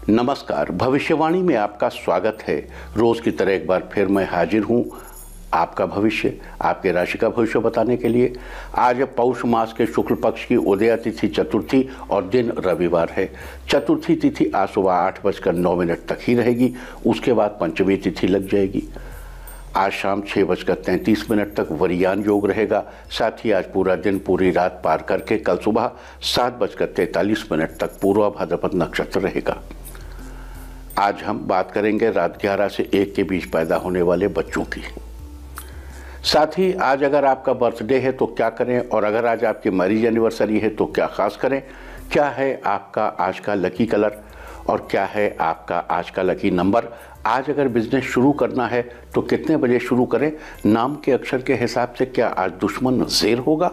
नमस्कार, भविष्यवाणी में आपका स्वागत है। रोज की तरह एक बार फिर मैं हाजिर हूं आपका भविष्य, आपके राशि का भविष्य बताने के लिए। आज पौष मास के शुक्ल पक्ष की उदया तिथि चतुर्थी और दिन रविवार है। चतुर्थी तिथि आज सुबह 8:09 तक ही रहेगी, उसके बाद पंचमी तिथि लग जाएगी। आज शाम 6:33 तक वरियान योग रहेगा। साथ ही आज पूरा दिन पूरी रात पार करके कल सुबह 7:43 तक पूर्वा भाद्रपद नक्षत्र रहेगा। आज हम बात करेंगे रात 11 से 1 के बीच पैदा होने वाले बच्चों की। साथ ही आज अगर आपका बर्थडे है तो क्या करें, और अगर आज आपकी मैरिज एनिवर्सरी है तो क्या खास करें। क्या है आपका आज का लकी कलर और क्या है आपका आज का लकी नंबर। आज अगर बिजनेस शुरू करना है तो कितने बजे शुरू करें। नाम के अक्षर के हिसाब से क्या आज दुश्मन ज़ेर होगा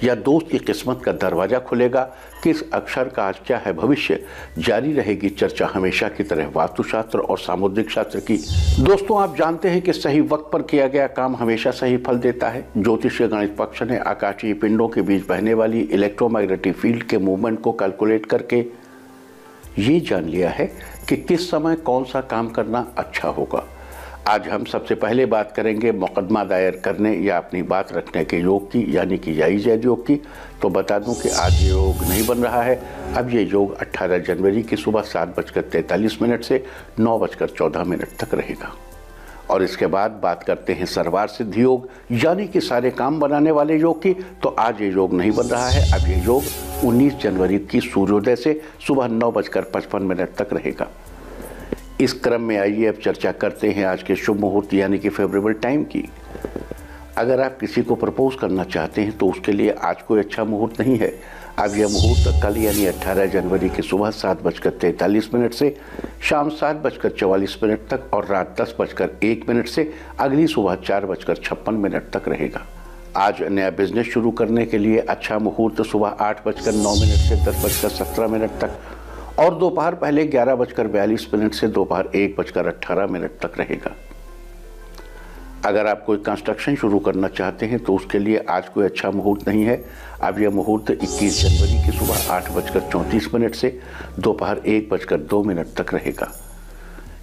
या दोस्त की किस्मत का दरवाज़ा खुलेगा। किस अक्षर का आज क्या है भविष्य। जारी रहेगी चर्चा हमेशा की तरह वास्तुशास्त्र और सामुद्रिक शास्त्र की। दोस्तों, आप जानते हैं कि सही वक्त पर किया गया काम हमेशा सही फल देता है। ज्योतिषीय गणित पक्ष ने आकाशीय पिंडों के बीच बहने वाली इलेक्ट्रोमैग्नेटिक फील्ड के मूवमेंट को कैलकुलेट करके ये जान लिया है कि किस समय कौन सा काम करना अच्छा होगा। आज हम सबसे पहले बात करेंगे मुकदमा दायर करने या अपनी बात रखने के योग की, यानी कि जायज़ योग की। तो बता दूं कि आज ये योग नहीं बन रहा है। अब ये योग 18 जनवरी की सुबह 7:43 से 9:14 तक रहेगा। और इसके बाद बात करते हैं सर्वार्थ सिद्धि योग, यानी कि सारे काम बनाने वाले योग की। तो आज ये योग नहीं बन रहा है। अब ये योग 19 जनवरी की सूर्योदय से सुबह 9:55 तक रहेगा। इस क्रम में आइए अब चर्चा करते हैं आज के शुभ मुहूर्त यानी कि फेवरेबल टाइम की। अगर आप किसी को प्रपोज करना चाहते हैं तो उसके लिए आज कोई अच्छा मुहूर्त नहीं है। अब यह मुहूर्त कल यानी 18 जनवरी की सुबह 7:43 से शाम 7:44 तक और रात 10:01 से अगली सुबह 4:56 तक रहेगा। आज नया बिजनेस शुरू करने के लिए अच्छा मुहूर्त सुबह 8:09 से 10:17 तक और दोपहर पहले 11:42 से दोपहर 1:18 तक रहेगा। अगर आप कोई कंस्ट्रक्शन शुरू करना चाहते हैं तो उसके लिए आज कोई अच्छा मुहूर्त नहीं है। अब यह मुहूर्त 21 जनवरी की सुबह 8:34 से दोपहर 1:02 तक रहेगा।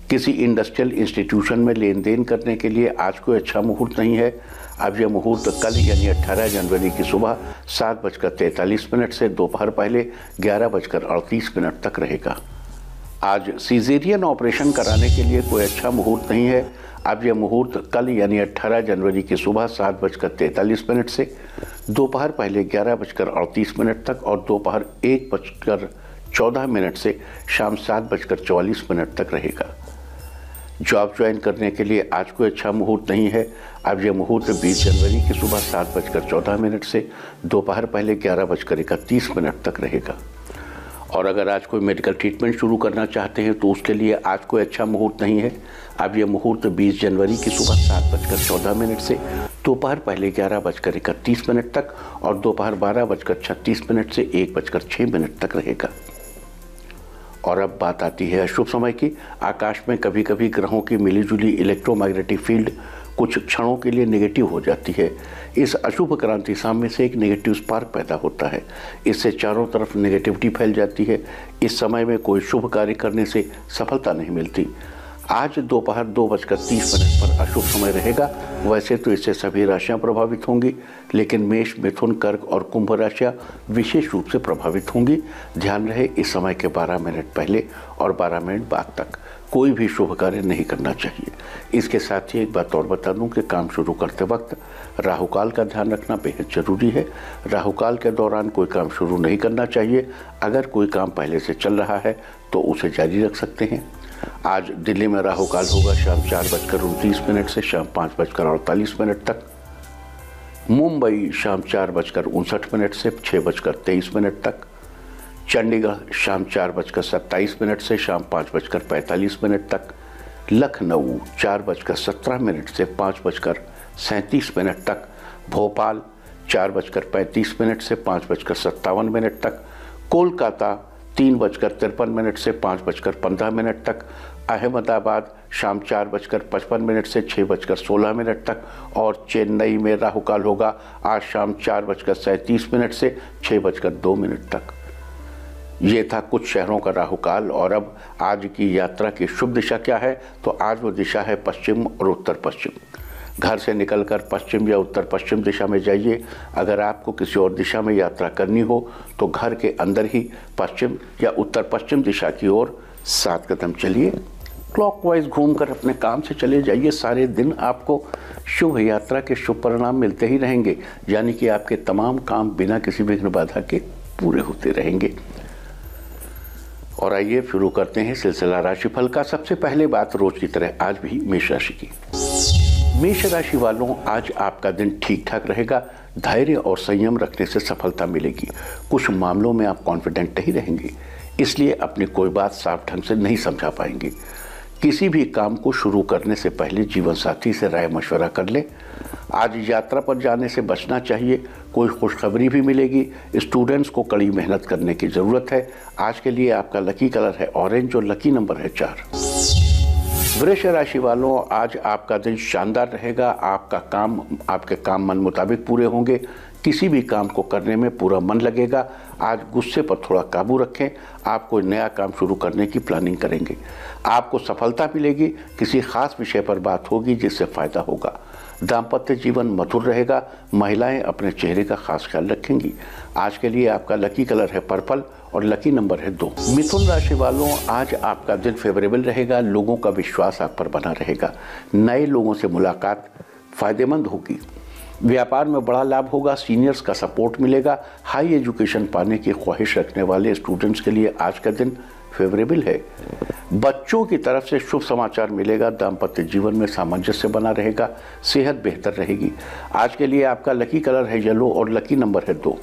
किसी इंडस्ट्रियल इंस्टीट्यूशन में लेन देन करने के लिए आज कोई अच्छा मुहूर्त नहीं है। अब यह मुहूर्त कल यानी 18 जनवरी की सुबह 7:43 से दोपहर पहले 11:38 तक रहेगा। आज सीजेरियन ऑपरेशन कराने के लिए कोई अच्छा मुहूर्त नहीं है। अब यह मुहूर्त कल यानी 18 जनवरी की सुबह 7:43 से दोपहर पहले 11:38 तक और दोपहर 1:14 से शाम 7:44 तक रहेगा। जॉब ज्वाइन करने के लिए आज कोई अच्छा मुहूर्त नहीं है। अब यह मुहूर्त 20 जनवरी की सुबह 7:14 से दोपहर पहले 11:31 तक रहेगा। और अगर आज कोई मेडिकल ट्रीटमेंट शुरू करना चाहते हैं तो उसके लिए आज कोई अच्छा मुहूर्त नहीं है। अब यह मुहूर्त 20 जनवरी की सुबह 7:14 से दोपहर पहले 11:31 तक और दोपहर 12:36 से 1:06 तक रहेगा। और अब बात आती है अशुभ समय की। आकाश में कभी कभी ग्रहों की मिलीजुली इलेक्ट्रोमैग्नेटिक फील्ड कुछ क्षणों के लिए नेगेटिव हो जाती है। इस अशुभ क्रांति साम्य से एक नेगेटिव स्पार्क पैदा होता है। इससे चारों तरफ नेगेटिविटी फैल जाती है। इस समय में कोई शुभ कार्य करने से सफलता नहीं मिलती। आज दोपहर 2:30 पर अशुभ समय रहेगा। वैसे तो इससे सभी राशियां प्रभावित होंगी, लेकिन मेष, मिथुन, कर्क और कुंभ राशियां विशेष रूप से प्रभावित होंगी। ध्यान रहे, इस समय के 12 मिनट पहले और 12 मिनट बाद तक कोई भी शुभ कार्य नहीं करना चाहिए। इसके साथ ही एक बात और बता दूं कि काम शुरू करते वक्त राहुकाल का ध्यान रखना बेहद जरूरी है। राहुकाल के दौरान कोई काम शुरू नहीं करना चाहिए। अगर कोई काम पहले से चल रहा है तो उसे जारी रख सकते हैं। आज दिल्ली में राहुकाल होगा शाम 4:29 से शाम 5:48 तक। मुंबई शाम 4:59 से 6:23 तक। चंडीगढ़ शाम 4:27 से शाम 5:45 तक। लखनऊ 4:17 से 5:37 तक। भोपाल 4:35 से 5:57 तक। कोलकाता 3:53 से 5:15 तक। अहमदाबाद शाम 4:55 से 6:16 तक और चेन्नई में राहुकाल होगा आज शाम 4:37 से 6:02 तक। ये था कुछ शहरों का राहुकाल। और अब आज की यात्रा की शुभ दिशा क्या है, तो आज वो दिशा है पश्चिम और उत्तर पश्चिम। घर से निकलकर पश्चिम या उत्तर पश्चिम दिशा में जाइए। अगर आपको किसी और दिशा में यात्रा करनी हो तो घर के अंदर ही पश्चिम या उत्तर पश्चिम दिशा की ओर 7 कदम चलिए। क्लॉकवाइज घूमकर अपने काम से चले जाइए। सारे दिन आपको शुभ यात्रा के शुभ परिणाम मिलते ही रहेंगे, यानी कि आपके तमाम काम बिना किसी विघ्न बाधा के पूरे होते रहेंगे। और आइए शुरू करते हैं सिलसिला राशिफल का। सबसे पहले बात रोज की तरह आज भी मेष राशि की। मेष राशि वालों, आज आपका दिन ठीक ठाक रहेगा। धैर्य और संयम रखने से सफलता मिलेगी। कुछ मामलों में आप कॉन्फिडेंट नहीं रहेंगे, इसलिए अपनी कोई बात साफ ढंग से नहीं समझा पाएंगे। किसी भी काम को शुरू करने से पहले जीवन साथी से राय मशवरा कर लें। आज यात्रा पर जाने से बचना चाहिए। कोई खुशखबरी भी मिलेगी। स्टूडेंट्स को कड़ी मेहनत करने की ज़रूरत है। आज के लिए आपका लकी कलर है ऑरेंज और लकी नंबर है 4। वृष राशि वालों, आज आपका दिन शानदार रहेगा। आपके काम मन मुताबिक पूरे होंगे। किसी भी काम को करने में पूरा मन लगेगा। आज गुस्से पर थोड़ा काबू रखें। आप कोई नया काम शुरू करने की प्लानिंग करेंगे। आपको सफलता मिलेगी। किसी खास विषय पर बात होगी जिससे फायदा होगा। दाम्पत्य जीवन मधुर रहेगा। महिलाएं अपने चेहरे का खास ख्याल रखेंगी। आज के लिए आपका लकी कलर है पर्पल और लकी नंबर है 2। मिथुन राशि वालों, आज आपका दिन फेवरेबल रहेगा। लोगों का विश्वास आप पर बना रहेगा। नए लोगों से मुलाकात फायदेमंद होगी। व्यापार में बड़ा लाभ होगा। सीनियर्स का सपोर्ट मिलेगा। हाई एजुकेशन पाने की ख्वाहिश रखने वाले स्टूडेंट्स के लिए आज का दिन फेवरेबल है। बच्चों की तरफ से शुभ समाचार मिलेगा। दाम्पत्य जीवन में सामंजस्य बना रहेगा। सेहत बेहतर रहेगी। आज के लिए आपका लकी कलर है येलो और लकी नंबर है 2।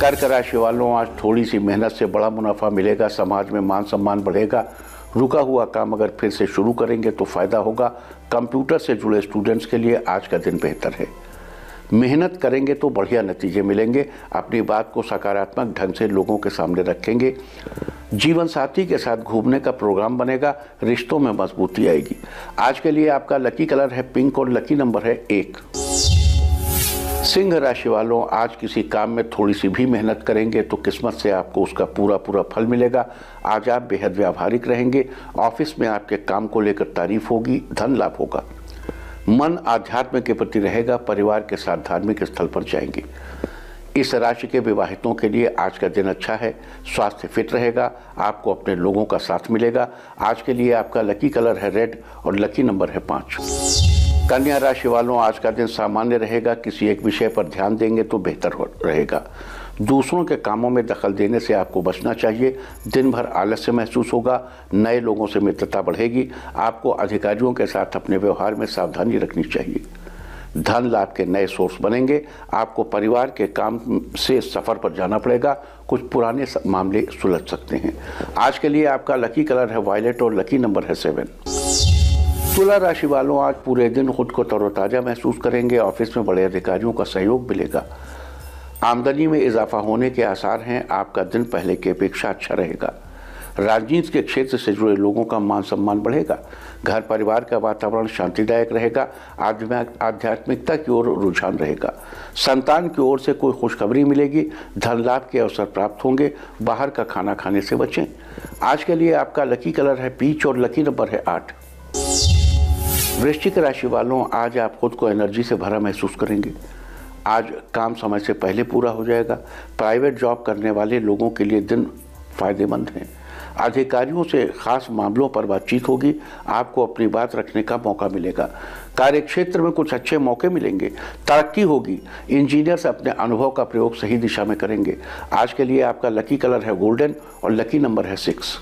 कर्क राशि वालों, आज थोड़ी सी मेहनत से बड़ा मुनाफा मिलेगा। समाज में मान सम्मान बढ़ेगा। रुका हुआ काम अगर फिर से शुरू करेंगे तो फायदा होगा। कंप्यूटर से जुड़े स्टूडेंट्स के लिए आज का दिन बेहतर है। मेहनत करेंगे तो बढ़िया नतीजे मिलेंगे। अपनी बात को सकारात्मक ढंग से लोगों के सामने रखेंगे। जीवन साथी के साथ घूमने का प्रोग्राम बनेगा। रिश्तों में मजबूती आएगी। आज के लिए आपका लकी कलर है पिंक और लकी नंबर है 1। सिंह राशि वालों, आज किसी काम में थोड़ी सी भी मेहनत करेंगे तो किस्मत से आपको उसका पूरा फल मिलेगा। आज आप बेहद व्यावहारिक रहेंगे। ऑफिस में आपके काम को लेकर तारीफ होगी। धन लाभ होगा। मन आध्यात्म के प्रति रहेगा। परिवार के साथ धार्मिक स्थल पर जाएंगे। इस राशि के विवाहितों के लिए आज का दिन अच्छा है। स्वास्थ्य फिट रहेगा। आपको अपने लोगों का साथ मिलेगा। आज के लिए आपका लकी कलर है रेड और लकी नंबर है 5। कन्या राशि वालों, आज का दिन सामान्य रहेगा। किसी एक विषय पर ध्यान देंगे तो बेहतर रहेगा। दूसरों के कामों में दखल देने से आपको बचना चाहिए। दिन भर आलस्य महसूस होगा। नए लोगों से मित्रता बढ़ेगी। आपको अधिकारियों के साथ अपने व्यवहार में सावधानी रखनी चाहिए। धन लाभ के नए सोर्स बनेंगे। आपको परिवार के काम से सफ़र पर जाना पड़ेगा। कुछ पुराने मामले सुलझ सकते हैं। आज के लिए आपका लकी कलर है वायलेट और लकी नंबर है 7। तुला राशि वालों, आज पूरे दिन खुद को तरोताज़ा महसूस करेंगे। ऑफिस में बड़े अधिकारियों का सहयोग मिलेगा। आमदनी में इजाफा होने के आसार हैं। आपका दिन पहले की अपेक्षा अच्छा रहेगा। राजनीति के क्षेत्र से जुड़े लोगों का मान सम्मान बढ़ेगा। घर परिवार का वातावरण शांतिदायक रहेगा। आध्यात्मिकता की ओर रुझान रहेगा। संतान की ओर से कोई खुशखबरी मिलेगी। धन लाभ के अवसर प्राप्त होंगे। बाहर का खाना खाने से बचें। आज के लिए आपका लकी कलर है पीच और लकी नंबर है 8। वृश्चिक राशि वालों, आज आप खुद को एनर्जी से भरा महसूस करेंगे। आज काम समय से पहले पूरा हो जाएगा। प्राइवेट जॉब करने वाले लोगों के लिए दिन फायदेमंद है। अधिकारियों से खास मामलों पर बातचीत होगी। आपको अपनी बात रखने का मौका मिलेगा। कार्य क्षेत्र में कुछ अच्छे मौके मिलेंगे। तरक्की होगी। इंजीनियर्स अपने अनुभव का प्रयोग सही दिशा में करेंगे। आज के लिए आपका लकी कलर है गोल्डन और लकी नंबर है 6।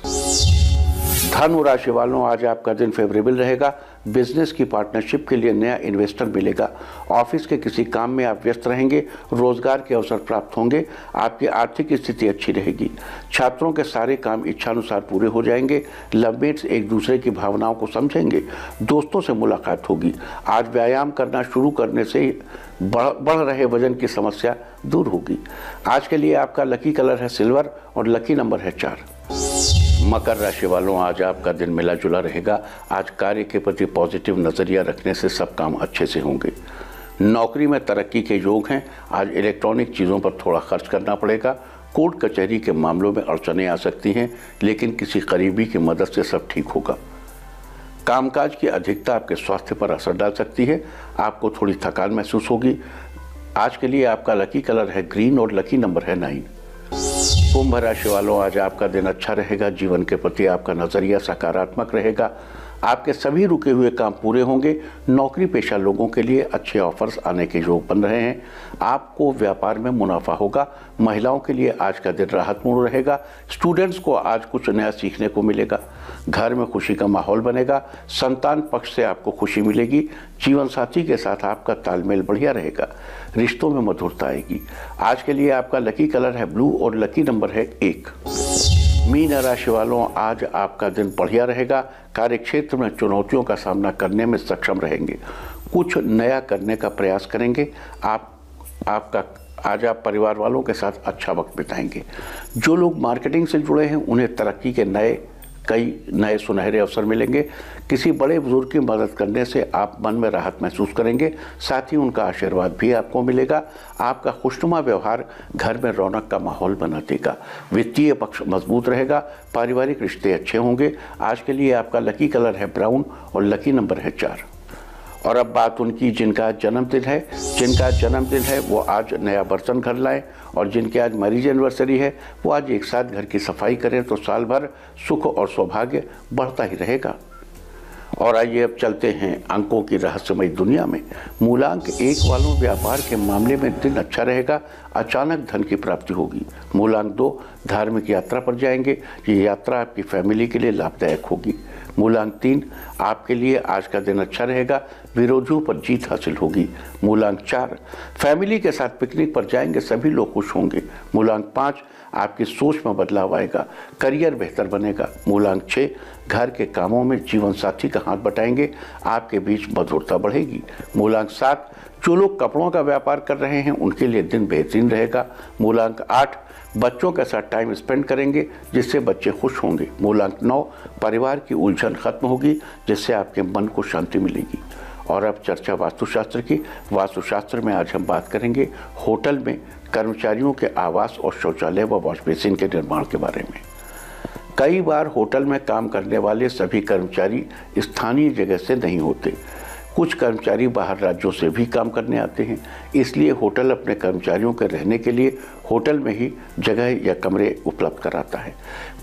धनु राशि वालों, आज आपका दिन फेवरेबल रहेगा। बिजनेस की पार्टनरशिप के लिए नया इन्वेस्टर मिलेगा। ऑफिस के किसी काम में आप व्यस्त रहेंगे। रोजगार के अवसर प्राप्त होंगे। आपकी आर्थिक स्थिति अच्छी रहेगी। छात्रों के सारे काम इच्छानुसार पूरे हो जाएंगे। लवमेट्स एक दूसरे की भावनाओं को समझेंगे। दोस्तों से मुलाकात होगी। आज व्यायाम करना शुरू करने से बढ़ रहे वजन की समस्या दूर होगी। आज के लिए आपका लकी कलर है सिल्वर और लकी नंबर है 4। मकर राशि वालों, आज आपका दिन मिला जुला रहेगा। आज कार्य के प्रति पॉजिटिव नज़रिया रखने से सब काम अच्छे से होंगे। नौकरी में तरक्की के योग हैं। आज इलेक्ट्रॉनिक चीज़ों पर थोड़ा खर्च करना पड़ेगा। कोर्ट कचहरी के मामलों में अड़चनें आ सकती हैं, लेकिन किसी करीबी की मदद से सब ठीक होगा। कामकाज की अधिकता आपके स्वास्थ्य पर असर डाल सकती है, आपको थोड़ी थकान महसूस होगी। आज के लिए आपका लकी कलर है ग्रीन और लकी नंबर है 9। कुंभ राशि वालों, आज आपका दिन अच्छा रहेगा। जीवन के प्रति आपका नजरिया सकारात्मक रहेगा। आपके सभी रुके हुए काम पूरे होंगे। नौकरी पेशा लोगों के लिए अच्छे ऑफर्स आने के योग बन रहे हैं। आपको व्यापार में मुनाफा होगा। महिलाओं के लिए आज का दिन राहतपूर्ण रहेगा। स्टूडेंट्स को आज कुछ नया सीखने को मिलेगा। घर में खुशी का माहौल बनेगा। संतान पक्ष से आपको खुशी मिलेगी। जीवन साथी के साथ आपका तालमेल बढ़िया रहेगा। रिश्तों में मधुरता आएगी। आज के लिए आपका लकी कलर है ब्लू और लकी नंबर है 1। मीन राशि वालों, आज आपका दिन बढ़िया रहेगा। कार्यक्षेत्र में चुनौतियों का सामना करने में सक्षम रहेंगे। कुछ नया करने का प्रयास करेंगे। आज आप परिवार वालों के साथ अच्छा वक्त बिताएंगे। जो लोग मार्केटिंग से जुड़े हैं उन्हें तरक्की के कई नए सुनहरे अवसर मिलेंगे। किसी बड़े बुजुर्ग की मदद करने से आप मन में राहत महसूस करेंगे। साथ ही उनका आशीर्वाद भी आपको मिलेगा। आपका खुशनुमा व्यवहार घर में रौनक का माहौल बना देगा। वित्तीय पक्ष मजबूत रहेगा। पारिवारिक रिश्ते अच्छे होंगे। आज के लिए आपका लकी कलर है ब्राउन और लकी नंबर है 4। और अब बात उनकी जिनका जन्मदिन है वो आज नया बर्तन घर लाएं, और जिनके आज मैरिज एनिवर्सरी है वो आज एक साथ घर की सफाई करें तो साल भर सुख और सौभाग्य बढ़ता ही रहेगा। और आइए अब चलते हैं अंकों की रहस्यमय दुनिया में। मूलांक 1 वालों, व्यापार के मामले में दिन अच्छा रहेगा। अचानक धन की प्राप्ति होगी। मूलांक 2, धार्मिक यात्रा पर जाएंगे। ये यात्रा आपकी फैमिली के लिए लाभदायक होगी। मूलांक 3, आपके लिए आज का दिन अच्छा रहेगा। विरोधियों पर जीत हासिल होगी। मूलांक 4, फैमिली के साथ पिकनिक पर जाएंगे, सभी लोग खुश होंगे। मूलांक 5, आपकी सोच में बदलाव आएगा। करियर बेहतर बनेगा। मूलांक 6, घर के कामों में जीवन साथी का हाथ बटाएंगे। आपके बीच मधुरता बढ़ेगी। मूलांक 7, जो लोग कपड़ों का व्यापार कर रहे हैं उनके लिए दिन बेहतरीन रहेगा। मूलांक 8, बच्चों के साथ टाइम स्पेंड करेंगे जिससे बच्चे खुश होंगे। मूलांक 9, परिवार की उलझन खत्म होगी जिससे आपके मन को शांति मिलेगी। और अब चर्चा वास्तुशास्त्र की। वास्तुशास्त्र में आज हम बात करेंगे होटल में कर्मचारियों के आवास और शौचालय व वॉश बेसिन के निर्माण के बारे में। कई बार होटल में काम करने वाले सभी कर्मचारी स्थानीय जगह से नहीं होते। कुछ कर्मचारी बाहर राज्यों से भी काम करने आते हैं। इसलिए होटल अपने कर्मचारियों के रहने के लिए होटल में ही जगह या कमरे उपलब्ध कराता है।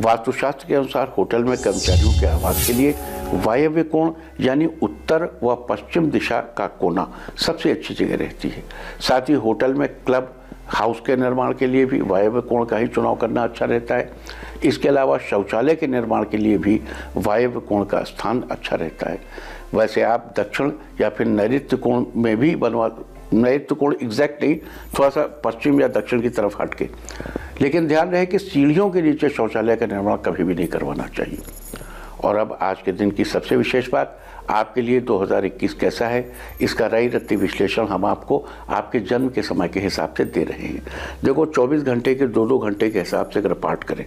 वास्तुशास्त्र के अनुसार होटल में कर्मचारियों के आवास के लिए वायव्य कोण यानी उत्तर व पश्चिम दिशा का कोना सबसे अच्छी जगह रहती है। साथ ही होटल में क्लब हाउस के निर्माण के लिए भी वायव्य कोण का ही चुनाव करना अच्छा रहता है। इसके अलावा शौचालय के निर्माण के लिए भी वायव्य कोण का स्थान अच्छा रहता है। वैसे आप दक्षिण या फिर नैऋत्य कोण में भी नैऋत्य कोण एग्जैक्ट नहीं, थोड़ा सा पश्चिम या दक्षिण की तरफ हट के, लेकिन ध्यान रहे कि सीढ़ियों के नीचे शौचालय का निर्माण कभी भी नहीं करवाना चाहिए। और अब आज के दिन की सबसे विशेष बात, आपके लिए 2021 कैसा है, इसका राय रत्ती विश्लेषण हम आपको आपके जन्म के समय के हिसाब से दे रहे हैं। देखो 24 घंटे के 2-2 घंटे के हिसाब से अगर पार्ट करें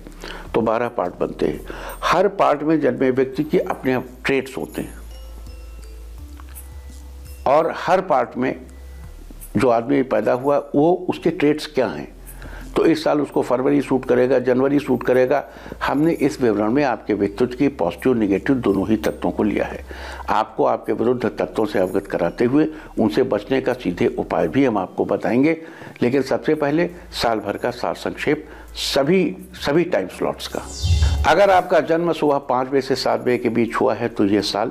तो 12 पार्ट बनते हैं। हर पार्ट में जन्मे व्यक्ति की अपने ट्रेट्स होते हैं और हर पार्ट में जो आदमी पैदा हुआ वो उसके ट्रेट्स क्या हैं। तो इस साल उसको फरवरी सूट करेगा, जनवरी सूट करेगा। हमने इस विवरण में आपके व्यक्तित्व की पॉजिटिव निगेटिव दोनों ही तत्वों को लिया है। आपको आपके विरुद्ध तत्वों से अवगत कराते हुए उनसे बचने का सीधे उपाय भी हम आपको बताएंगे। लेकिन सबसे पहले साल भर का सार संक्षेप सभी टाइम स्लॉट्स का। अगर आपका जन्म सुबह 5 बजे से 7 बजे के बीच हुआ है तो ये साल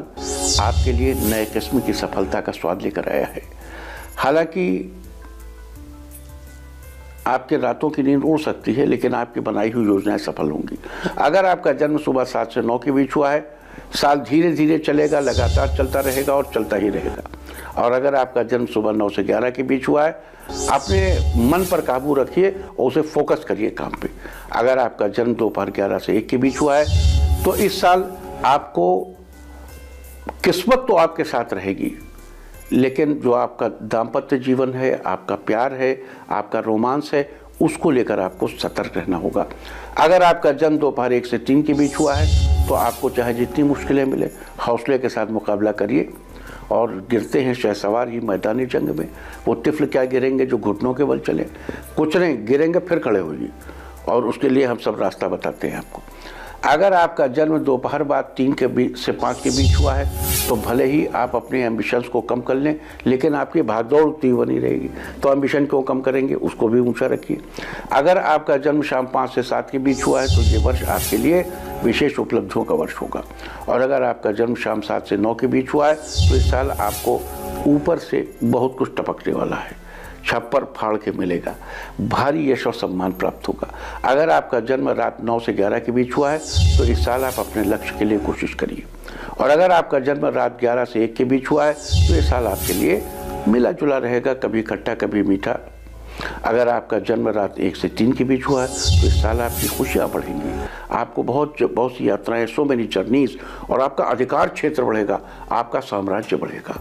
आपके लिए नए किस्म की सफलता का स्वाद लेकर आया है। हालांकि आपके रातों की नींद उड़ सकती है, लेकिन आपकी बनाई हुई योजनाएं सफल होंगी। अगर आपका जन्म सुबह 7 से 9 के बीच हुआ है, साल धीरे धीरे चलेगा, लगातार चलता रहेगा और चलता ही रहेगा। और अगर आपका जन्म सुबह 9 से 11 के बीच हुआ है, अपने मन पर काबू रखिए और उसे फोकस करिए काम पे। अगर आपका जन्म दोपहर 11 से 1 के बीच हुआ है तो इस साल आपको किस्मत तो आपके साथ रहेगी, लेकिन जो आपका दाम्पत्य जीवन है, आपका प्यार है, आपका रोमांस है, उसको लेकर आपको सतर्क रहना होगा। अगर आपका जन्म दोपहर 1 से 3 के बीच हुआ है तो आपको चाहे जितनी मुश्किलें मिले हौसले के साथ मुकाबला करिए। और गिरते हैं शहसवार ही मैदानी जंग में, वो तिफल क्या गिरेंगे जो घुटनों के बल चले। कुछ नहीं, गिरेंगे फिर खड़े होइए और उसके लिए हम सब रास्ता बताते हैं आपको। अगर आपका जन्म दोपहर बाद 3 से 5 के बीच हुआ है तो भले ही आप अपने एम्बिशंस को कम कर लें, लेकिन आपकी भागदौड़ उतनी बनी रहेगी। तो एम्बिशन क्यों कम करेंगे, उसको भी ऊंचा रखिए। अगर आपका जन्म शाम 5 से 7 के बीच हुआ है तो ये वर्ष आपके लिए विशेष उपलब्धियों का वर्ष होगा। और अगर आपका जन्म शाम 7 से 9 के बीच हुआ है तो इस साल आपको ऊपर से बहुत कुछ टपकने वाला है, छप्पर फाड़ के मिलेगा, भारी यश और सम्मान प्राप्त होगा। अगर आपका जन्म रात 9 से 11 के बीच हुआ है तो इस साल आप अपने लक्ष्य के लिए कोशिश करिए। और अगर आपका जन्म रात 11 से 1 के बीच हुआ है तो इस साल आपके लिए मिला जुला रहेगा, कभी खट्टा कभी मीठा। अगर आपका जन्म रात 1 से 3 के बीच हुआ है तो इस साल आपकी खुशियाँ बढ़ेंगी, आपको बहुत सी यात्राएं, सो मेनी जर्नीज, और आपका अधिकार क्षेत्र बढ़ेगा, आपका साम्राज्य बढ़ेगा।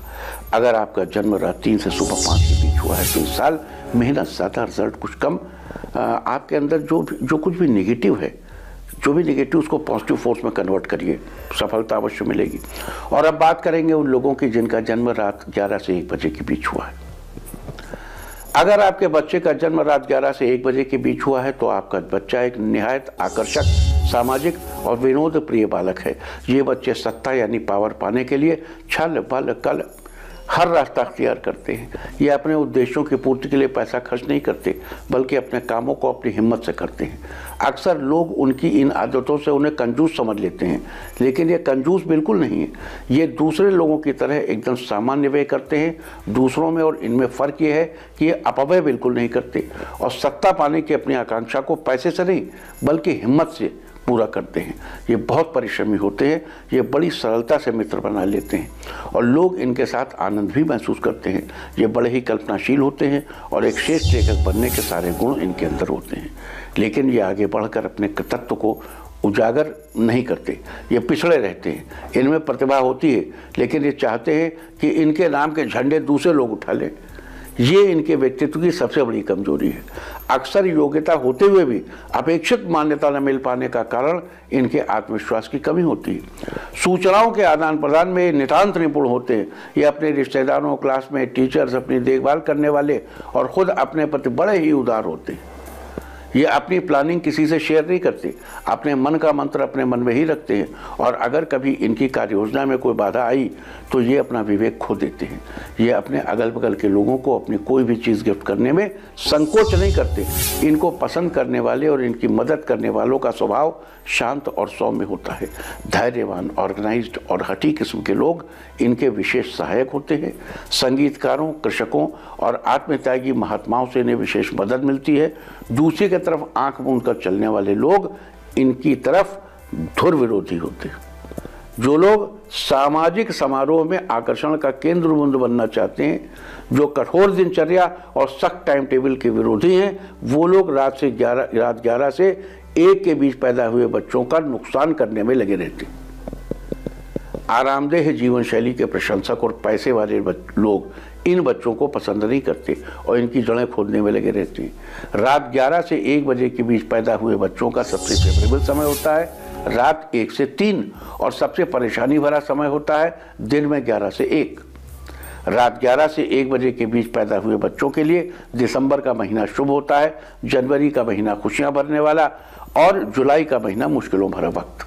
अगर आपका जन्म रात 3 से सुबह 5 के बीच हुआ है तो इस साल मेहनत ज़्यादा, रिजल्ट कुछ कम। आपके अंदर जो कुछ भी नेगेटिव है, जो भी नेगेटिव, उसको पॉजिटिव फोर्स में कन्वर्ट करिए, सफलता अवश्य मिलेगी। और अब बात करेंगे उन लोगों की जिनका जन्म रात 11 से 1 बजे के बीच हुआ है। अगर आपके बच्चे का जन्म रात 11 से 1 बजे के बीच हुआ है तो आपका बच्चा एक निहायत आकर्षक, सामाजिक और विनोद प्रिय बालक है। ये बच्चे सत्ता यानी पावर पाने के लिए छल बल कल हर रास्ता अख्तियार करते हैं। ये अपने उद्देश्यों की पूर्ति के लिए पैसा खर्च नहीं करते, बल्कि अपने कामों को अपनी हिम्मत से करते हैं। अक्सर लोग उनकी इन आदतों से उन्हें कंजूस समझ लेते हैं, लेकिन ये कंजूस बिल्कुल नहीं है। ये दूसरे लोगों की तरह एकदम सामान्य व्यय करते हैं दूसरों में, और इनमें फ़र्क ये है कि ये अपव्यय बिल्कुल नहीं करते और सत्ता पाने की अपनी आकांक्षा को पैसे से नहीं बल्कि हिम्मत से पूरा करते हैं। ये बहुत परिश्रमी होते हैं, ये बड़ी सरलता से मित्र बना लेते हैं और लोग इनके साथ आनंद भी महसूस करते हैं। ये बड़े ही कल्पनाशील होते हैं और एक श्रेष्ठ लेखक बनने के सारे गुण इनके अंदर होते हैं, लेकिन ये आगे बढ़कर अपने तत्व को उजागर नहीं करते, ये पिछड़े रहते हैं। इनमें प्रतिभा होती है, लेकिन ये चाहते हैं कि इनके नाम के झंडे दूसरे लोग उठा लें। ये इनके व्यक्तित्व की सबसे बड़ी कमजोरी है। अक्सर योग्यता होते हुए भी अपेक्षित मान्यता न मिल पाने का कारण इनके आत्मविश्वास की कमी होती है। सूचनाओं के आदान प्रदान में नितांत निपुण होते हैं। ये अपने रिश्तेदारों, क्लासमेट, टीचर्स, अपनी देखभाल करने वाले और खुद अपने प्रति बड़े ही उदार होते हैं। ये अपनी प्लानिंग किसी से शेयर नहीं करते, अपने मन का मंत्र अपने मन में ही रखते हैं, और अगर कभी इनकी कार्य योजना में कोई बाधा आई तो ये अपना विवेक खो देते हैं। ये अपने अगल बगल के लोगों को अपनी कोई भी चीज़ गिफ्ट करने में संकोच नहीं करते। इनको पसंद करने वाले और इनकी मदद करने वालों का स्वभाव शांत और सौम्य होता है। धैर्यवान, ऑर्गेनाइज्ड और हठी किस्म के लोग इनके विशेष सहायक होते हैं। संगीतकारों, कृषकों और आत्मत्यागी महात्माओं से इन्हें विशेष मदद मिलती है। दूसरी की तरफ आंख मूंद कर चलने वाले लोग इनकी तरफ धुर विरोधी होते हैं। जो लोग सामाजिक समारोह में आकर्षण का केंद्र बिंदु बनना चाहते हैं, जो कठोर दिनचर्या और सख्त टाइम टेबल के विरोधी हैं, वो लोग रात 11 से 1 के बीच पैदा हुए बच्चों का नुकसान करने में लगे रहते हैं। आरामदेह जीवन शैली के प्रशंसक और पैसे वाले लोग इन बच्चों को पसंद नहीं करते और इनकी जड़ें खोदने में लगे रहते हैं। रात 11 से 1 बजे के बीच पैदा हुए बच्चों का सबसे फेवरेबल समय होता है रात 1 से 3, और सबसे परेशानी भरा समय होता है दिन में 11 से 1। रात 11 से 1 बजे के बीच पैदा हुए बच्चों के लिए दिसंबर का महीना शुभ होता है, जनवरी का महीना खुशियां भरने वाला और जुलाई का महीना मुश्किलों भरा वक्त।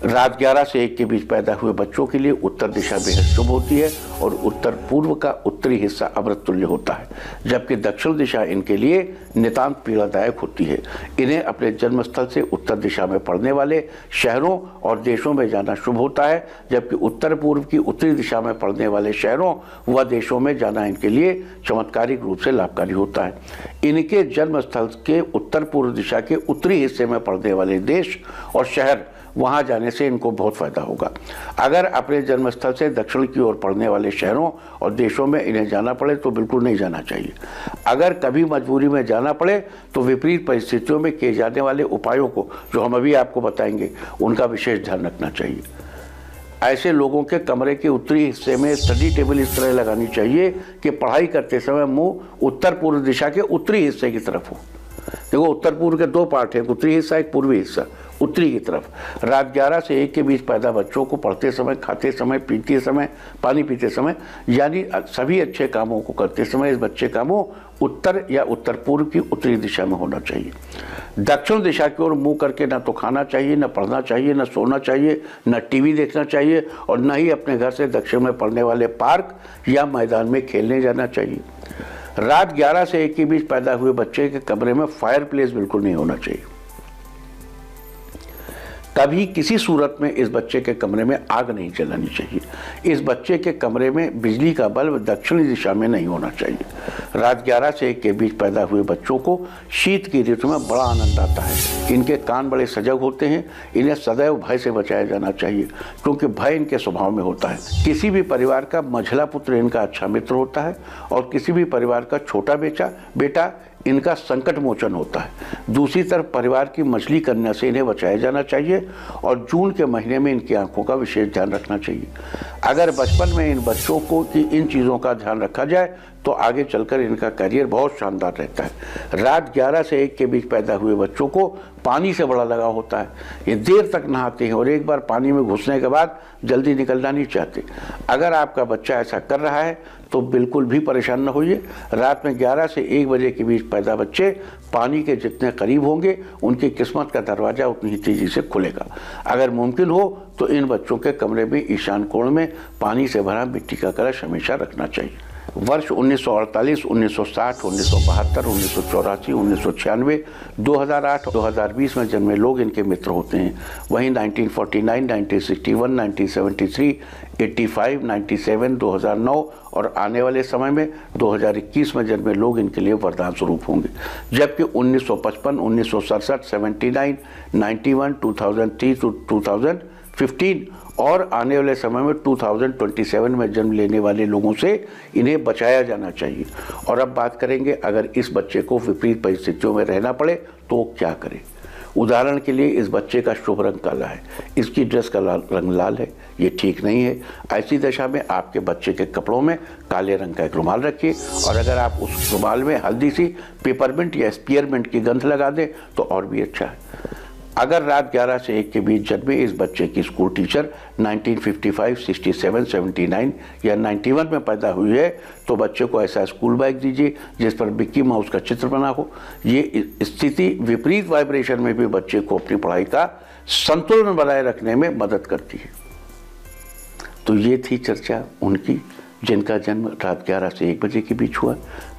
रात 11 से 1 के बीच पैदा हुए बच्चों के लिए उत्तर दिशा बेहद शुभ होती है और उत्तर पूर्व का उत्तरी हिस्सा अमृत तुल्य होता है, जबकि दक्षिण दिशा इनके लिए नितांत पीड़ादायक होती है। इन्हें अपने जन्मस्थल से उत्तर दिशा में पड़ने वाले शहरों और देशों में जाना शुभ होता है, जबकि उत्तर पूर्व की उत्तरी दिशा में पड़ने वाले शहरों व देशों में जाना इनके लिए चमत्कारिक रूप से लाभकारी होता है। इनके जन्मस्थल के उत्तर पूर्व दिशा के उत्तरी हिस्से में पड़ने वाले देश और शहर, वहाँ जाने से इनको बहुत फ़ायदा होगा। अगर अपने जन्मस्थल से दक्षिण की ओर पड़ने वाले शहरों और देशों में इन्हें जाना पड़े तो बिल्कुल नहीं जाना चाहिए। अगर कभी मजबूरी में जाना पड़े तो विपरीत परिस्थितियों में किए जाने वाले उपायों को, जो हम अभी आपको बताएंगे, उनका विशेष ध्यान रखना चाहिए। ऐसे लोगों के कमरे के उत्तरी हिस्से में स्टडी टेबल इस तरह लगानी चाहिए कि पढ़ाई करते समय मुँह उत्तर पूर्व दिशा के उत्तरी हिस्से की तरफ हो। देखो, उत्तर पूर्व के 2 पार्ट हैं, उत्तरी हिस्सा एक पूर्वी हिस्सा। उत्तरी की तरफ। रात 11 से 1 के बीच पैदा बच्चों को पढ़ते समय, खाते समय, पीते समय, पानी पीते समय, यानी सभी अच्छे कामों को करते समय इस बच्चे का मुंह उत्तर या उत्तर पूर्व की उत्तरी दिशा में होना चाहिए। दक्षिण दिशा की ओर मुंह करके ना तो खाना चाहिए, ना पढ़ना चाहिए, ना सोना चाहिए, ना टीवी देखना चाहिए और ना ही अपने घर से दक्षिण में पड़ने वाले पार्क या मैदान में खेलने जाना चाहिए। रात 11 से 1 के बीच पैदा हुए बच्चे के कमरे में फायर प्लेस बिल्कुल नहीं होना चाहिए। कभी किसी सूरत में इस बच्चे के कमरे में आग नहीं जलानी चाहिए। इस बच्चे के कमरे में बिजली का बल्ब दक्षिणी दिशा में नहीं होना चाहिए। रात 11 से 1 के बीच पैदा हुए बच्चों को शीत की ऋतु में बड़ा आनंद आता है। इनके कान बड़े सजग होते हैं। इन्हें सदैव भय से बचाया जाना चाहिए क्योंकि भय इनके स्वभाव में होता है। किसी भी परिवार का मझला पुत्र इनका अच्छा मित्र होता है और किसी भी परिवार का छोटा बेटा इनका संकट मोचन होता है। दूसरी तरफ परिवार की मछली कन्या से इन्हें बचाया जाना चाहिए और जून के महीने में इनकी आंखों का विशेष ध्यान रखना चाहिए। अगर बचपन में इन बच्चों को इन चीज़ों का ध्यान रखा जाए तो आगे चलकर इनका करियर बहुत शानदार रहता है। रात 11 से 1 के बीच पैदा हुए बच्चों को पानी से बड़ा लगाव होता है। ये देर तक नहाते हैं और एक बार पानी में घुसने के बाद जल्दी निकलना नहीं चाहते। अगर आपका बच्चा ऐसा कर रहा है तो बिल्कुल भी परेशान न होइए। रात में 11 से 1 बजे के बीच पैदा बच्चे पानी के जितने करीब होंगे उनकी किस्मत का दरवाज़ा उतनी ही तेज़ी से खुलेगा। अगर मुमकिन हो तो इन बच्चों के कमरे में ईशान कोण में पानी से भरा मिट्टी का कलश हमेशा रखना चाहिए। वर्ष 1948, 1960, 1972, 1984, 1996, 2008, 2020 में जन्मे लोग इनके मित्र होते हैं। वहीं 1949, 1961, 1973, 85, 97, 2009 और आने वाले समय में 2021 में जन्मे लोग इनके लिए वरदान स्वरूप होंगे। जबकि 1955, 1967, 79, 91, 2003 to 2015 और आने वाले समय में 2027 में जन्म लेने वाले लोगों से इन्हें बचाया जाना चाहिए। और अब बात करेंगे अगर इस बच्चे को विपरीत परिस्थितियों में रहना पड़े तो क्या करें। उदाहरण के लिए इस बच्चे का शुभ रंग काला है, इसकी ड्रेस का रंग लाल है, ये ठीक नहीं है। ऐसी दशा में आपके बच्चे के कपड़ों में काले रंग का एक रुमाल रखिए और अगर आप उस रुमाल में हल्दी सी पेपरमिंट या स्पीयरमिंट की गंध लगा दें तो और भी अच्छा है। अगर रात 11 से 1 के बीच जन्मे इस बच्चे की स्कूल टीचर 1955, 67, 79 या 91 में पैदा हुई है तो बच्चे को ऐसा स्कूल बैग दीजिए जिस पर मिक्की माउस का चित्र बना हो। ये स्थिति विपरीत वाइब्रेशन में भी बच्चे को अपनी पढ़ाई का संतुलन बनाए रखने में मदद करती है। तो ये थी चर्चा उनकी जिनका जन्म रात 11 से 1 बजे के बीच हुआ।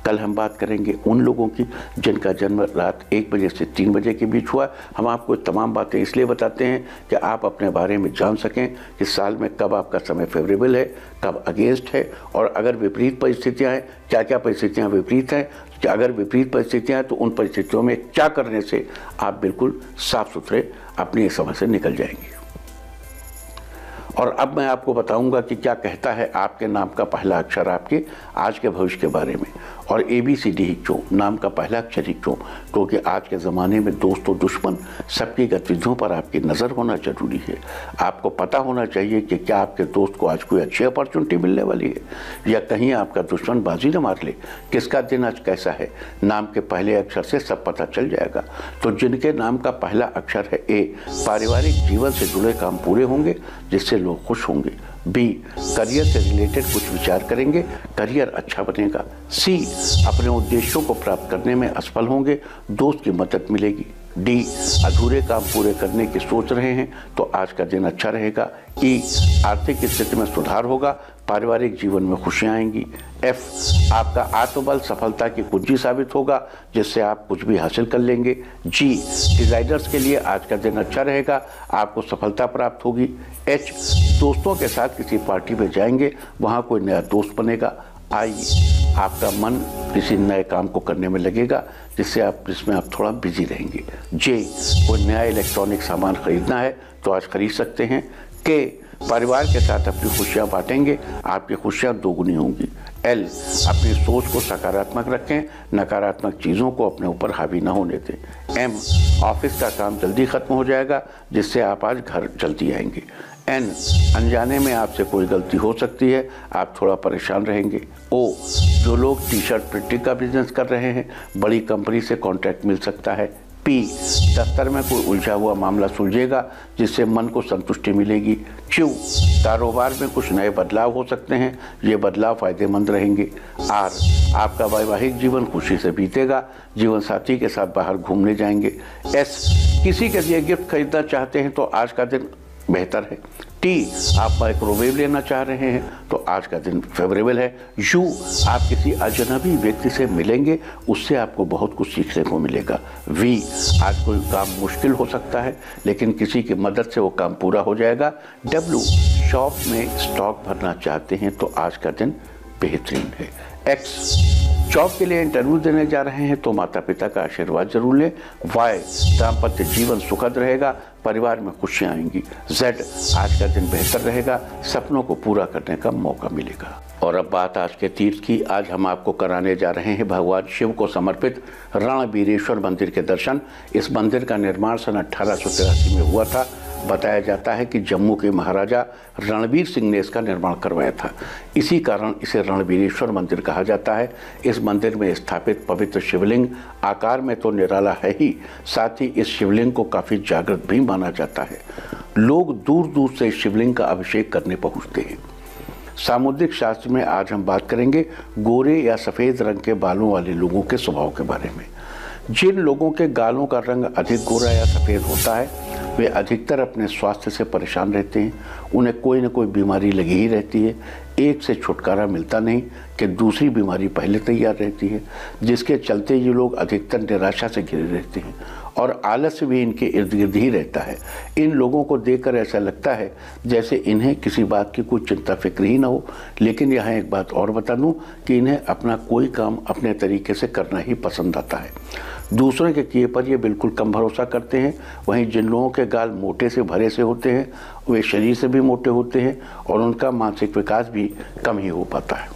कल हम बात करेंगे उन लोगों की जिनका जन्म रात 1 बजे से 3 बजे के बीच हुआ। हम आपको तमाम बातें इसलिए बताते हैं कि आप अपने बारे में जान सकें कि साल में कब आपका समय फेवरेबल है, कब अगेंस्ट है और अगर विपरीत परिस्थितियाँ हैं क्या क्या परिस्थितियाँ विपरीत हैं। अगर विपरीत परिस्थितियाँ हैं तो उन परिस्थितियों में क्या करने से आप बिल्कुल साफ सुथरे अपनी समय से निकल जाएंगे। और अब मैं आपको बताऊंगा कि क्या कहता है आपके नाम का पहला अक्षर आपके आज के भविष्य के बारे में। और ABCD ही क्यों, नाम का पहला अक्षर ही क्यों, क्योंकि आज के ज़माने में दोस्त और दुश्मन सबकी गतिविधियों पर आपकी नज़र होना जरूरी है। आपको पता होना चाहिए कि क्या आपके दोस्त को आज कोई अच्छी अपॉर्चुनिटी मिलने वाली है या कहीं आपका दुश्मन बाजी न मार ले। किसका दिन आज कैसा है, नाम के पहले अक्षर से सब पता चल जाएगा। तो जिनके नाम का पहला अक्षर है A, पारिवारिक जीवन से जुड़े काम पूरे होंगे जिससे लोग खुश होंगे। B, करियर से रिलेटेड कुछ विचार करेंगे, करियर अच्छा बनेगा। C, अपने उद्देश्यों को प्राप्त करने में असफल होंगे, दोस्त की मदद मिलेगी। D, अधूरे काम पूरे करने की सोच रहे हैं तो आज का दिन अच्छा रहेगा। E, आर्थिक स्थिति में सुधार होगा, पारिवारिक जीवन में खुशियाँ आएंगी। F, आपका आत्मबल सफलता की कुंजी साबित होगा जिससे आप कुछ भी हासिल कर लेंगे। G, डिजाइनर्स के लिए आज का दिन अच्छा रहेगा, आपको सफलता प्राप्त होगी। H, दोस्तों के साथ किसी पार्टी में जाएंगे, वहाँ कोई नया दोस्त बनेगा। I, आपका मन किसी नए काम को करने में लगेगा जिसमें आप थोड़ा बिजी रहेंगे। J, कोई नया इलेक्ट्रॉनिक सामान खरीदना है तो आज खरीद सकते हैं। K, परिवार के साथ अपनी खुशियाँ बांटेंगे, आपकी खुशियाँ दोगुनी होंगी। L, अपनी सोच को सकारात्मक रखें, नकारात्मक चीज़ों को अपने ऊपर हावी ना होने दें। M, ऑफिस का काम जल्दी खत्म हो जाएगा जिससे आप आज घर जल्दी आएंगे। N, अनजाने में आपसे कोई गलती हो सकती है, आप थोड़ा परेशान रहेंगे। O, जो लोग टी शर्ट प्रिंटिंग का बिजनेस कर रहे हैं, बड़ी कंपनी से कॉन्ट्रैक्ट मिल सकता है। पी, दफ्तर में कोई उलझा हुआ मामला सुलझेगा जिससे मन को संतुष्टि मिलेगी। क्यू, कारोबार में कुछ नए बदलाव हो सकते हैं, ये बदलाव फायदेमंद रहेंगे। आर, आपका वैवाहिक जीवन खुशी से बीतेगा, जीवन साथी के साथ बाहर घूमने जाएंगे। एस, किसी के लिए गिफ्ट खरीदना चाहते हैं तो आज का दिन बेहतर है। टी, आप माइक्रोवेव लेना चाह रहे हैं तो आज का दिन फेवरेबल है। यू, आप किसी अजनबी व्यक्ति से मिलेंगे, उससे आपको बहुत कुछ सीखने को मिलेगा। वी, आज कोई काम मुश्किल हो सकता है लेकिन किसी की मदद से वो काम पूरा हो जाएगा। डब्ल्यू, शॉप में स्टॉक भरना चाहते हैं तो आज का दिन बेहतरीन है। एक्स, जॉब के लिए इंटरव्यू देने जा रहे हैं तो माता पिता का आशीर्वाद जरूर लें। वाई, दाम्पत्य जीवन सुखद रहेगा, परिवार में खुशियां आएंगी। जेड, आज का दिन बेहतर रहेगा, सपनों को पूरा करने का मौका मिलेगा। और अब बात आज के तीर्थ की। आज हम आपको कराने जा रहे हैं भगवान शिव को समर्पित रणबीरेश्वर मंदिर के दर्शन। इस मंदिर का निर्माण सन 1883 में हुआ था। बताया जाता है कि जम्मू के महाराजा रणबीर सिंह ने इसका निर्माण करवाया था, इसी कारण इसे रणबीरेश्वर मंदिर कहा जाता है। इस मंदिर में स्थापित पवित्र शिवलिंग आकार में तो निराला है ही, साथ ही इस शिवलिंग को काफ़ी जागृत भी माना जाता है। लोग दूर दूर से शिवलिंग का अभिषेक करने पहुँचते हैं। सामुद्रिक शास्त्र में आज हम बात करेंगे गोरे या सफ़ेद रंग के बालों वाले लोगों के स्वभाव के बारे में। जिन लोगों के गालों का रंग अधिक गोरा या सफ़ेद होता है वे अधिकतर अपने स्वास्थ्य से परेशान रहते हैं। उन्हें कोई न कोई बीमारी लगी ही रहती है। एक से छुटकारा मिलता नहीं कि दूसरी बीमारी पहले तैयार रहती है, जिसके चलते ये लोग अधिकतर निराशा से घिरे रहते हैं और आलस्य भी इनके इर्द गिर्द ही रहता है। इन लोगों को देखकर ऐसा लगता है जैसे इन्हें किसी बात की कोई चिंता फिक्र ही ना हो। लेकिन यहाँ एक बात और बता दूँ कि इन्हें अपना कोई काम अपने तरीके से करना ही पसंद आता है। दूसरों के किए पर ये बिल्कुल कम भरोसा करते हैं। वहीं जिन लोगों के गाल मोटे से भरे से होते हैं वे शरीर से भी मोटे होते हैं और उनका मानसिक विकास भी कम ही हो पाता है।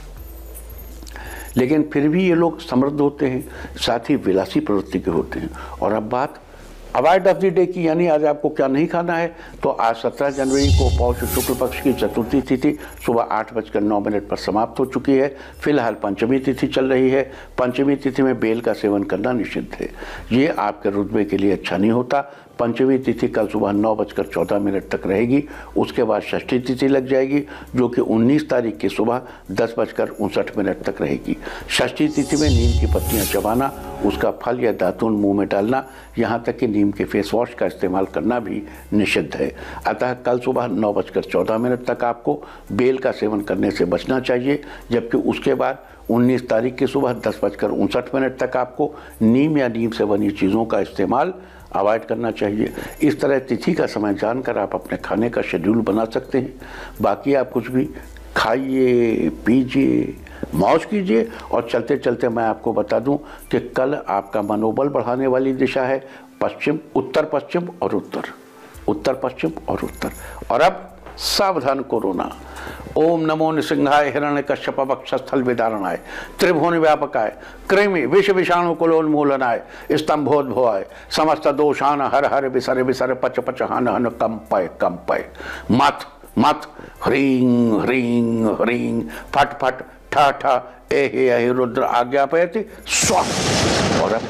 लेकिन फिर भी ये लोग समृद्ध होते हैं, साथ ही विलासी प्रवृत्ति के होते हैं। और अब बात अवॉइड ऑफ द डे की, यानी आज आपको क्या नहीं खाना है, तो आज 17 जनवरी को पौष शुक्ल पक्ष की चतुर्थी तिथि सुबह 8:09 पर समाप्त हो चुकी है। फिलहाल पंचमी तिथि चल रही है। पंचमी तिथि में बेल का सेवन करना निषिद्ध है, ये आपके रुतबे के लिए अच्छा नहीं होता। पंचमी तिथि कल सुबह 9:14 तक रहेगी। उसके बाद षष्ठी तिथि लग जाएगी जो कि 19 तारीख की सुबह 10:59 तक रहेगी। षष्ठी तिथि में नीम की पत्तियां चबाना, उसका फल या दातून मुंह में डालना, यहाँ तक कि नीम के फेस वॉश का इस्तेमाल करना भी निषिद्ध है। अतः कल सुबह 9:14 तक आपको बेल का सेवन करने से बचना चाहिए, जबकि उसके बाद 19 तारीख की सुबह 10:59 तक आपको नीम या नीम से बनी चीज़ों का इस्तेमाल अवॉइड करना चाहिए। इस तरह तिथि का समय जानकर आप अपने खाने का शेड्यूल बना सकते हैं। बाकी आप कुछ भी खाइए, पीजिए, मौज कीजिए। और चलते चलते मैं आपको बता दूं कि कल आपका मनोबल बढ़ाने वाली दिशा है पश्चिम, उत्तर पश्चिम और उत्तर, उत्तर पश्चिम और उत्तर। और अब सावधान कोरोना। ओम नमो निसिंहाय हिरण्यकश्यप वक्षस्थल विदारणाय त्रिभुवन व्यापकाय कृमि विष विषाणु कुलोन्मूलनाय स्तंभोद्भवाय समस्त दोषान हर हर विसर विसर पच पच हन हन कंपय कंपय मत मत ह्रीं ह्रीं ह्रीं फट फट ठा ठा एहि अहि रुद्र आज्ञापयति स्वाहा। और अब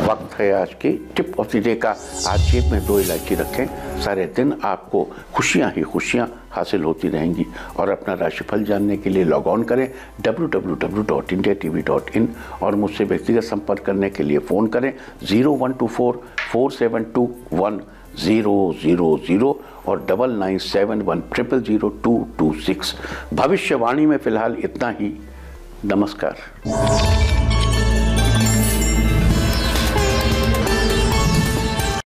वक्त है आज की टिप ऑफ द डे का। आज जेब में 2 इलायची रखें, सारे दिन आपको खुशियां ही खुशियां हासिल होती रहेंगी। और अपना राशिफल जानने के लिए लॉग ऑन करें www.indiatv.in और मुझसे व्यक्तिगत संपर्क करने के लिए फ़ोन करें 0124472100 और 9971000226। भविष्यवाणी में फिलहाल इतना ही। नमस्कार।